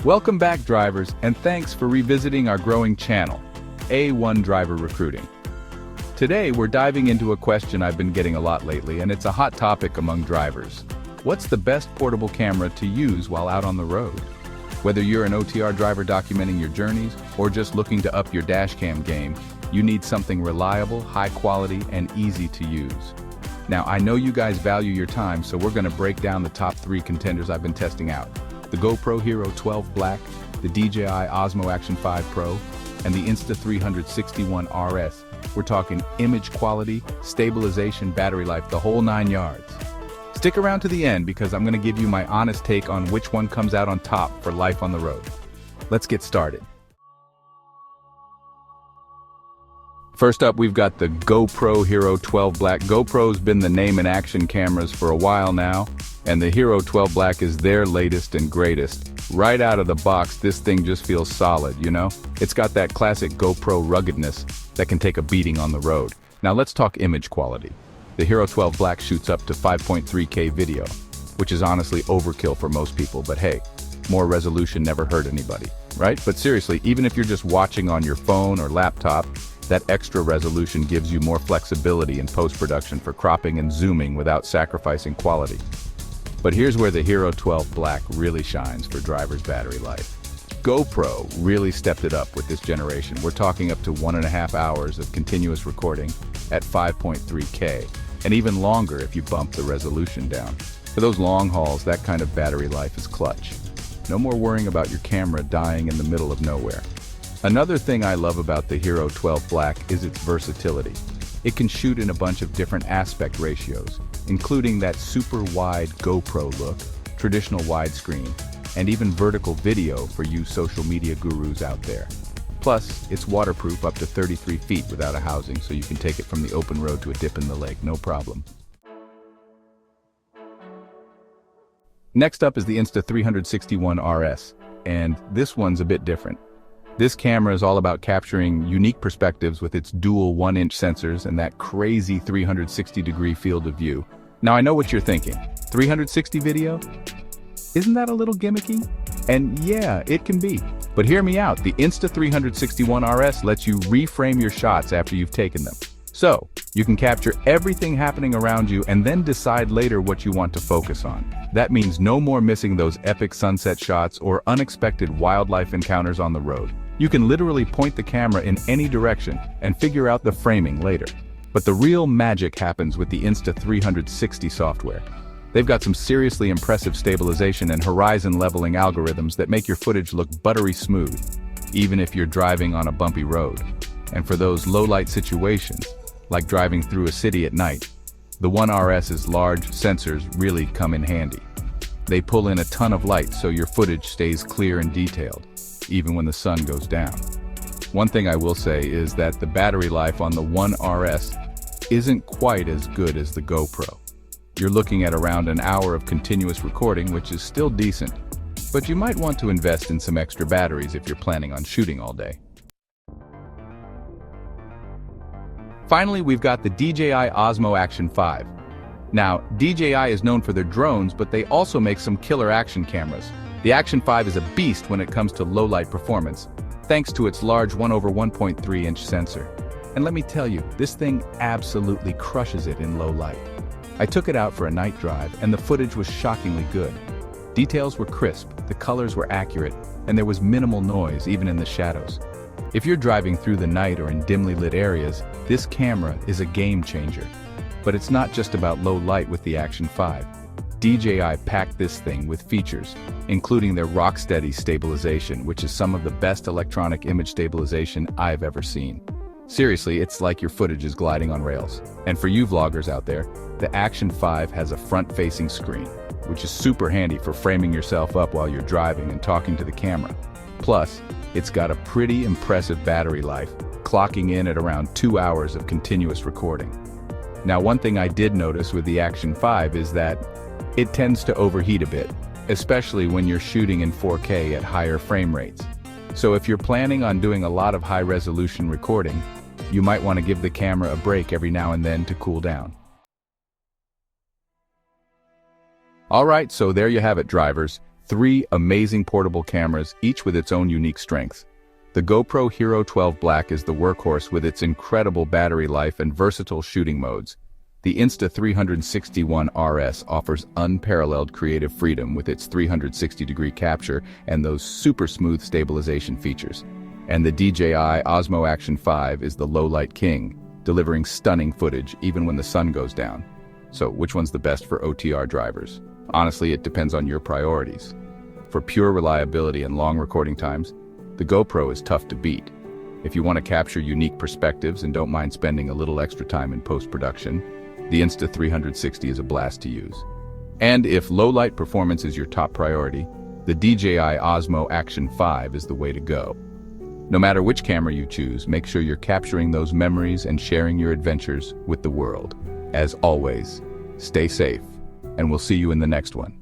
Welcome back, drivers, and thanks for revisiting our growing channel, A1 Driver Recruiting. Today, we're diving into a question I've been getting a lot lately, and it's a hot topic among drivers. What's the best portable camera to use while out on the road? Whether you're an OTR driver documenting your journeys or just looking to up your dashcam game, you need something reliable, high quality, and easy to use. Now, I know you guys value your time, so we're going to break down the top 3 contenders I've been testing out. The GoPro Hero 12 Black, the DJI Osmo Action 5 Pro, and the Insta360 RS. We're talking image quality, stabilization, battery life, the whole 9 yards. Stick around to the end because I'm going to give you my honest take on which one comes out on top for life on the road. Let's get started. First up, we've got the GoPro Hero 12 Black. GoPro's been the name in action cameras for a while now, and the Hero 12 Black is their latest and greatest. Right out of the box, this thing just feels solid, you know? It's got that classic GoPro ruggedness that can take a beating on the road. Now let's talk image quality. The Hero 12 Black shoots up to 5.3K video, which is honestly overkill for most people, but hey, more resolution never hurt anybody, right? But seriously, even if you're just watching on your phone or laptop, that extra resolution gives you more flexibility in post-production for cropping and zooming without sacrificing quality. But here's where the Hero 12 Black really shines for drivers' battery life. GoPro really stepped it up with this generation. We're talking up to 1.5 hours of continuous recording at 5.3K, and even longer if you bump the resolution down. For those long hauls, that kind of battery life is clutch. No more worrying about your camera dying in the middle of nowhere. Another thing I love about the Hero 12 Black is its versatility. It can shoot in a bunch of different aspect ratios, including that super wide GoPro look, traditional widescreen, and even vertical video for you social media gurus out there. Plus, it's waterproof up to 33 feet without a housing, so you can take it from the open road to a dip in the lake, no problem. Next up is the Insta360 RS, and this one's a bit different. This camera is all about capturing unique perspectives with its dual 1-inch sensors and that crazy 360-degree field of view. Now I know what you're thinking. 360 video? Isn't that a little gimmicky? And yeah, it can be. But hear me out, the Insta360 RS lets you reframe your shots after you've taken them. So, you can capture everything happening around you and then decide later what you want to focus on. That means no more missing those epic sunset shots or unexpected wildlife encounters on the road. You can literally point the camera in any direction and figure out the framing later. But the real magic happens with the Insta360 software. They've got some seriously impressive stabilization and horizon leveling algorithms that make your footage look buttery smooth, even if you're driving on a bumpy road. And for those low-light situations, like driving through a city at night, the One RS's large sensors really come in handy. They pull in a ton of light so your footage stays clear and detailed, even when the sun goes down. One thing I will say is that the battery life on the One RS isn't quite as good as the GoPro. You're looking at around an hour of continuous recording, which is still decent, but you might want to invest in some extra batteries if you're planning on shooting all day. Finally, we've got the DJI Osmo Action 5. Now, DJI is known for their drones, but they also make some killer action cameras. The Action 5 is a beast when it comes to low-light performance, thanks to its large 1/1.3-inch sensor. And let me tell you, this thing absolutely crushes it in low light. I took it out for a night drive, and the footage was shockingly good. Details were crisp, the colors were accurate, and there was minimal noise even in the shadows. If you're driving through the night or in dimly lit areas, this camera is a game changer. But it's not just about low light with the Action 5. DJI packed this thing with features, including their rock-steady stabilization, which is some of the best electronic image stabilization I've ever seen. Seriously, it's like your footage is gliding on rails. And for you vloggers out there, the Action 5 has a front-facing screen, which is super handy for framing yourself up while you're driving and talking to the camera. Plus, it's got a pretty impressive battery life, clocking in at around 2 hours of continuous recording. Now, one thing I did notice with the Action 5 is that it tends to overheat a bit, especially when you're shooting in 4K at higher frame rates. So if you're planning on doing a lot of high-resolution recording, you might want to give the camera a break every now and then to cool down. Alright, so there you have it, drivers. Three amazing portable cameras, each with its own unique strengths. The GoPro Hero 12 Black is the workhorse with its incredible battery life and versatile shooting modes. The Insta360 RS offers unparalleled creative freedom with its 360-degree capture and those super smooth stabilization features. And the DJI Osmo Action 5 is the low-light king, delivering stunning footage even when the sun goes down. So which one's the best for OTR drivers? Honestly, it depends on your priorities. For pure reliability and long recording times, the GoPro is tough to beat. If you want to capture unique perspectives and don't mind spending a little extra time in post-production, the Insta360 is a blast to use. And if low-light performance is your top priority, the DJI Osmo Action 5 is the way to go. No matter which camera you choose, make sure you're capturing those memories and sharing your adventures with the world. As always, stay safe, and we'll see you in the next one.